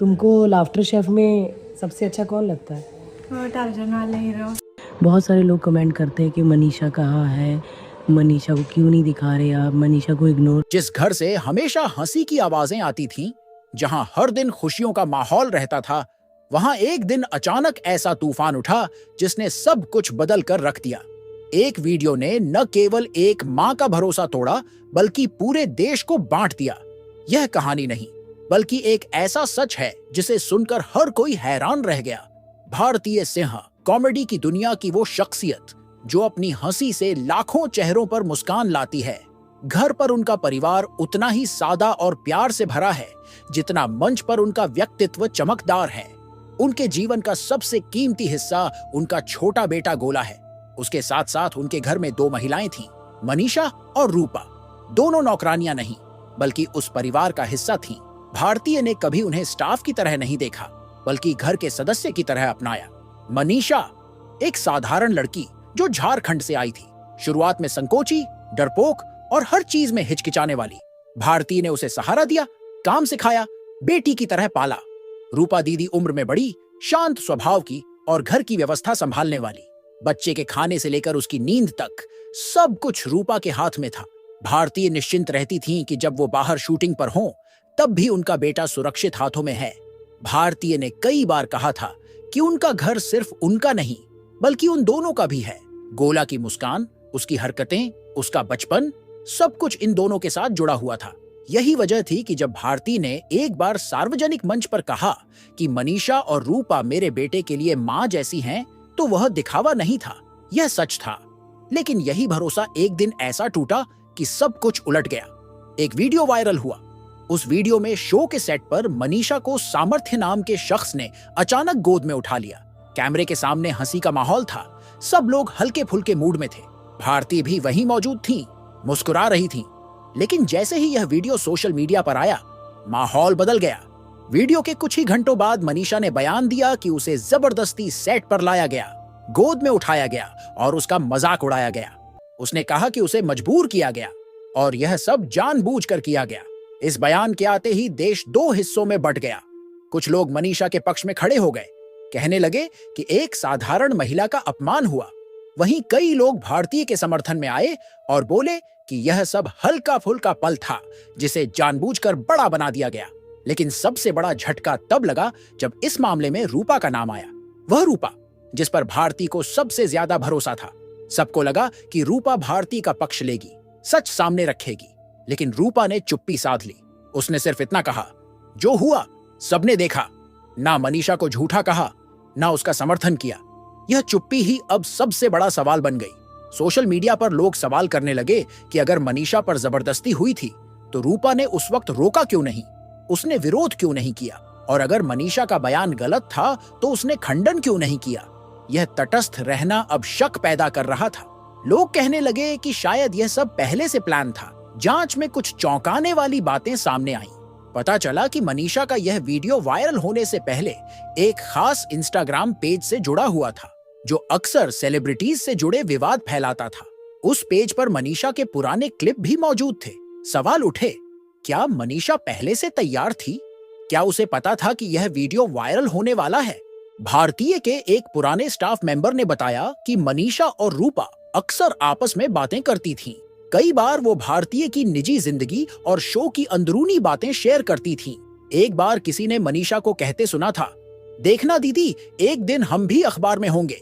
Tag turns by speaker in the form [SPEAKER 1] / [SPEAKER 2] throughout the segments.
[SPEAKER 1] तुमको laughter chef में सबसे अच्छा कौन लगता है?
[SPEAKER 2] वो टार्जन वाले हीरो।
[SPEAKER 1] बहुत सारे लोग कमेंट करते हैं कि मनीषा कहाँ है, मनीषा को क्यों नहीं दिखा रहे आप, मनीषा को इग्नोर।
[SPEAKER 3] जिस घर से हमेशा हंसी की आवाजें आती थीं, जहां हर दिन खुशियों का माहौल रहता था, वहां एक दिन अचानक ऐसा तूफान उठा जिसने सब कुछ बदल कर रख दिया। एक वीडियो ने न केवल एक मां का भरोसा तोड़ा, बल्कि पूरे देश को बांट दिया। यह कहानी नहीं, बल्कि एक ऐसा सच है जिसे सुनकर हर कोई हैरान रह गया। भारतीय सिंह, कॉमेडी की दुनिया की वो शख्सियत जो अपनी हंसी से लाखों चेहरों पर मुस्कान लाती है। घर पर उनका परिवार उतना ही सादा और प्यार से भरा है जितना मंच पर उनका व्यक्तित्व चमकदार है। उनके जीवन का सबसे कीमती हिस्सा उनका छोटा बेटा गोला है। उसके साथ साथ उनके घर में दो महिलाएं थीं, मनीषा और रूपा। दोनों नौकरानियां नहीं, बल्कि उस परिवार का हिस्सा थीं। भारतीय ने कभी उन्हें स्टाफ की तरह नहीं देखा, बल्कि घर के सदस्य की तरह अपनाया। मनीषा एक साधारण लड़की जो झारखंड से आई थी, शुरुआत में संकोची, डरपोक और हर चीज में हिचकिचाने वाली। भारती ने उसे सहारा दिया, काम सिखाया, बेटी की तरह पाला। रूपा दीदी उम्र में बड़ी, शांत स्वभाव की और घर की व्यवस्था संभालने वाली। बच्चे के खाने से लेकर उसकी नींद तक सब कुछ रूपा के हाथ में था। भारतीय निश्चिंत रहती थीं कि जब वो बाहर शूटिंग पर हों, तब भी उनका बेटा सुरक्षित हाथों में है। भारतीय ने कई बार कहा था कि उनका घर सिर्फ उनका नहीं, बल्कि उन दोनों का भी है। गोला की मुस्कान, उसकी हरकतें, उसका बचपन, सब कुछ इन दोनों के साथ जुड़ा हुआ था। यही वजह थी कि जब भारती ने एक बार सार्वजनिक मंच पर कहा कि मनीषा और रूपा मेरे बेटे के लिए मां जैसी हैं, तो वह दिखावा नहीं था, यह सच था। लेकिन यही भरोसा एक दिन ऐसा टूटा कि सब कुछ उलट गया। एक वीडियो वायरल हुआ। उस वीडियो में शो के सेट पर मनीषा को सामर्थ्य नाम के शख्स ने अचानक गोद में उठा लिया। कैमरे के सामने हंसी का माहौल था, सब लोग हल्के फुल्के मूड में थे। भारती भी वहीं मौजूद थी, मुस्कुरा रही थी। लेकिन जैसे ही यह वीडियो सोशल मीडिया पर आया, माहौल बदल गया। वीडियो के कुछ ही घंटों बाद मनीषा ने बयान दिया कि उसे जबरदस्ती सेट पर लाया गया, गोद में उठाया गया और उसका मजाक उड़ाया गया। उसने कहा कि उसे मजबूर किया गया और यह सब जानबूझकर किया गया। इस बयान के आते ही देश दो हिस्सों में बंट गया। कुछ लोग मनीषा के पक्ष में खड़े हो गए, कहने लगे कि एक साधारण महिला का अपमान हुआ। वहीं कई लोग भारतीय के समर्थन में आए और बोले कि यह सब हल्का फुल्का पल था जिसे जानबूझकर बड़ा बना दिया गया। लेकिन सबसे बड़ा झटका तब लगा जब इस मामले में रूपा का नाम आया। वह रूपा जिस पर भारती को सबसे ज्यादा भरोसा था। सबको लगा कि रूपा भारती का पक्ष लेगी, सच सामने रखेगी। लेकिन रूपा ने चुप्पी साध ली। उसने सिर्फ इतना कहा, जो हुआ सबने देखा। ना मनीषा को झूठा कहा, ना उसका समर्थन किया। यह चुप्पी ही अब सबसे बड़ा सवाल बन गई। सोशल मीडिया पर लोग सवाल करने लगे कि अगर मनीषा पर जबरदस्ती हुई थी तो रूपा ने उस वक्त रोका क्यों नहीं, उसने विरोध क्यों नहीं किया, और अगर मनीषा का बयान गलत था तो उसने खंडन क्यों नहीं किया। यह तटस्थ रहना अब शक पैदा कर रहा था। लोग कहने लगे कि शायद यह सब पहले से प्लान था। जांच में कुछ चौंकाने वाली बातें सामने आईं। पता चला कि मनीषा का यह वीडियो वायरल होने से पहले एक खास इंस्टाग्राम पेज से जुड़ा हुआ था, जो अक्सर सेलिब्रिटीज से जुड़े विवाद फैलाता था। उस पेज पर मनीषा के पुराने क्लिप भी मौजूद थे। सवाल उठे, क्या मनीषा पहले से तैयार थी? क्या उसे पता था कि यह वीडियो वायरल होने वाला है? भारतीय के एक पुराने स्टाफ मेंबर ने बताया कि मनीषा और रूपा अक्सर आपस में बातें करती थीं। कई बार वो भारतीय की निजी जिंदगी और शो की अंदरूनी बातें शेयर करती थीं। एक बार किसी ने मनीषा को कहते सुना था, देखना दीदी, एक दिन हम भी अखबार में होंगे।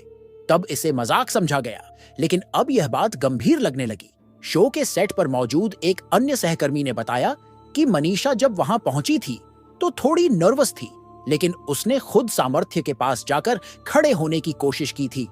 [SPEAKER 3] तब इसे मजाक समझा गया, लेकिन अब यह बात गंभीर लगने लगी। शो के सेट पर मौजूद एक अन्य सहकर्मी ने बताया कि मनीषा जब वहां पहुंची थी तो थोड़ी नर्वस थी, लेकिन उसने खुद सामर्थ्य के पास जाकर खड़े होने की कोशिश की थी।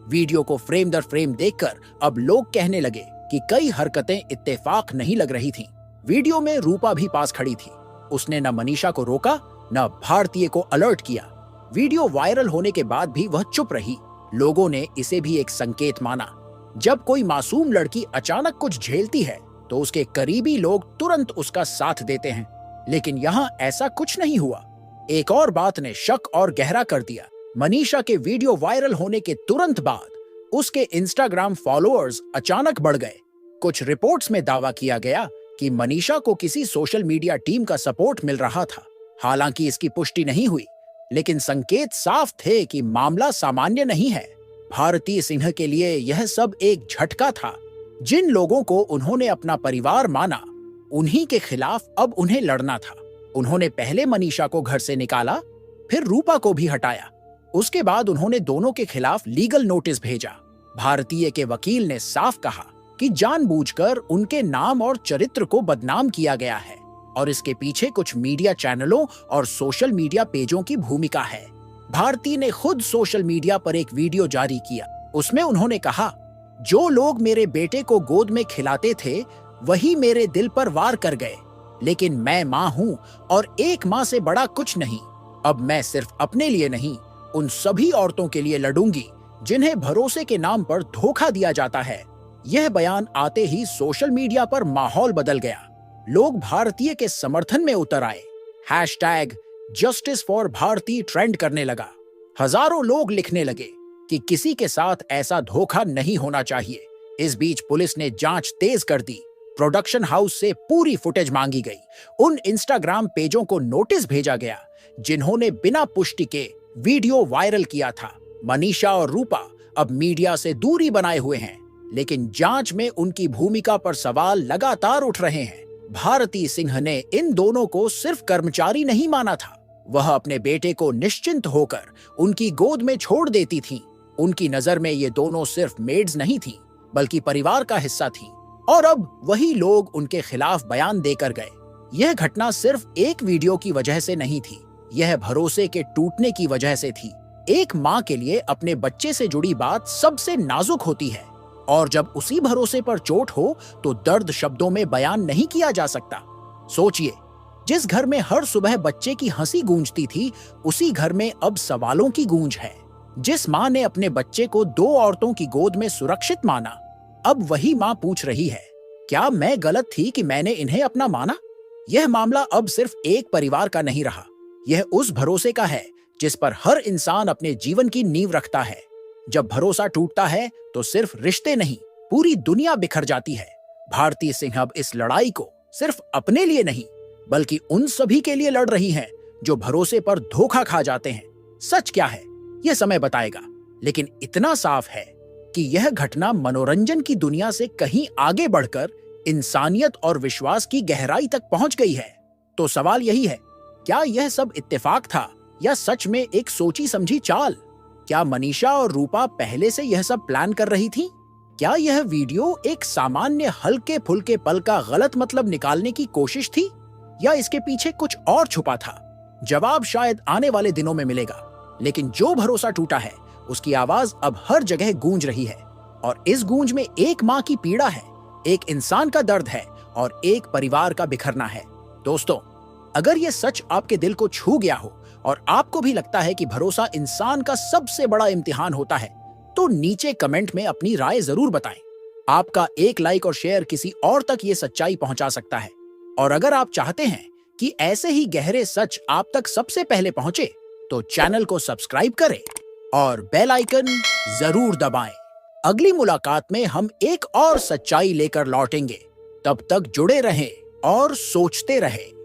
[SPEAKER 3] वीडियो को फ्रेम दर फ्रेम देखकर अब लोग कहने लगे कि कई हरकतें इत्तेफाक नहीं लग रही थीं। वीडियो में रूपा भी पास खड़ी थी। उसने न मनीषा को रोका, न भारतीय को अलर्ट किया। वीडियो वायरल होने के बाद भी वह चुप रही। लोगों ने इसे भी एक संकेत माना। जब कोई मासूम लड़की अचानक कुछ झेलती है तो उसके करीबी लोग तुरंत उसका साथ देते हैं, लेकिन यहाँ ऐसा कुछ नहीं हुआ। एक और बात ने शक और गहरा कर दिया। मनीषा के वीडियो वायरल होने के तुरंत बाद उसके इंस्टाग्राम फॉलोअर्स अचानक बढ़ गए। कुछ रिपोर्ट्स में दावा किया गया कि मनीषा को किसी सोशल मीडिया टीम का सपोर्ट मिल रहा था। हालांकि इसकी पुष्टि नहीं हुई, लेकिन संकेत साफ थे कि मामला सामान्य नहीं है। भारती सिंह के लिए यह सब एक झटका था। जिन लोगों को उन्होंने अपना परिवार माना, उन्हीं के खिलाफ अब उन्हें लड़ना था। उन्होंने पहले मनीषा को घर से निकाला, फिर रूपा को भी हटाया। उसके बाद उन्होंने दोनों के खिलाफ लीगल नोटिस भेजा। भारतीय के वकील ने साफ कहा कि जानबूझकर उनके नाम और चरित्र को बदनाम किया गया है और इसके पीछे कुछ मीडिया चैनलों और सोशल मीडिया पेजों की भूमिका है। भारती ने खुद सोशल मीडिया पर एक वीडियो जारी किया। उसमें उन्होंने कहा, जो लोग मेरे बेटे को गोद में खिलाते थे वही मेरे दिल पर वार कर गए, लेकिन मैं मां हूं और एक मां से बड़ा कुछ नहीं। अब मैं सिर्फ अपने लिए नहीं, उन सभी औरतों के लिए लड़ूंगी जिन्हें भरोसे के नाम पर धोखा दिया जाता है। यह बयान आते ही सोशल मीडिया पर माहौल बदल गया। लोग भारतीय के समर्थन में उतर आए। #JusticeForBharti ट्रेंड करने लगा। हजारों लोग लिखने लगे कि किसी के साथ ऐसा धोखा नहीं होना चाहिए। इस बीच पुलिस ने जांच तेज कर दी। प्रोडक्शन हाउस से पूरी फुटेज मांगी गई। उन इंस्टाग्राम पेजों को नोटिस भेजा गया जिन्होंने बिना पुष्टि के वीडियो वायरल किया था। मनीषा और रूपा अब मीडिया से दूरी बनाए हुए हैं, लेकिन जांच में उनकी भूमिका पर सवाल लगातार उठ रहे हैं। भारती सिंह ने इन दोनों को सिर्फ कर्मचारी नहीं माना था, वह अपने बेटे को निश्चिंत होकर उनकी गोद में छोड़ देती थीं। उनकी नजर में ये दोनों सिर्फ मेड्स नहीं थीं, बल्कि परिवार का हिस्सा थीं। और अब वही लोग उनके खिलाफ बयान देकर गए। यह घटना सिर्फ एक वीडियो की वजह से नहीं थी, यह भरोसे के टूटने की वजह से थी। एक माँ के लिए अपने बच्चे से जुड़ी बात सबसे नाजुक होती है, और जब उसी भरोसे पर चोट हो तो दर्द शब्दों में बयान नहीं किया जा सकता। सोचिए, जिस घर में हर सुबह बच्चे की हंसी गूंजती थी, उसी घर में अब सवालों की गूंज है। जिस माँ ने अपने बच्चे को 2 औरतों की गोद में सुरक्षित माना, अब वही माँ पूछ रही है, क्या मैं गलत थी कि मैंने इन्हें अपना माना? यह मामला अब सिर्फ एक परिवार का नहीं रहा, यह उस भरोसे का है जिस पर हर इंसान अपने जीवन की नींव रखता है। जब भरोसा टूटता है तो सिर्फ रिश्ते नहीं, पूरी दुनिया बिखर जाती है। भारती सिंह अब इस लड़ाई को सिर्फ अपने लिए नहीं, बल्कि उन सभी के लिए लड़ रही हैं जो भरोसे पर धोखा खा जाते हैं। सच क्या है, यह समय बताएगा, लेकिन इतना साफ है कि यह घटना मनोरंजन की दुनिया से कहीं आगे बढ़कर इंसानियत और विश्वास की गहराई तक पहुंच गई है। तो सवाल यही है, क्या यह सब इत्तेफाक था या सच में एक सोची समझी चाल? क्या मनीषा और रूपा पहले से यह सब प्लान कर रही थीं? क्या यह वीडियो एक सामान्य हल्के फुल्के पल का गलत मतलब निकालने की कोशिश थी, या इसके पीछे कुछ और छुपा था? जवाब शायद आने वाले दिनों में मिलेगा, लेकिन जो भरोसा टूटा है उसकी आवाज अब हर जगह गूंज रही है, और इस गूंज में एक माँ की पीड़ा है, एक इंसान का दर्द है और एक परिवार का बिखरना है। दोस्तों, अगर यह सच आपके दिल को छू गया हो और आपको भी लगता है कि भरोसा इंसान का सबसे बड़ा इम्तिहान होता है, तो नीचे कमेंट में अपनी राय जरूर बताएं। आपका एक लाइक और शेयर किसी और तक ये सच्चाई पहुंचा सकता है। और अगर आप चाहते हैं कि ऐसे ही गहरे सच आप तक सबसे पहले पहुंचे, तो चैनल को सब्सक्राइब करें और बेल आइकन जरूर दबाएं। अगली मुलाकात में हम एक और सच्चाई लेकर लौटेंगे। तब तक जुड़े रहें और सोचते रहें।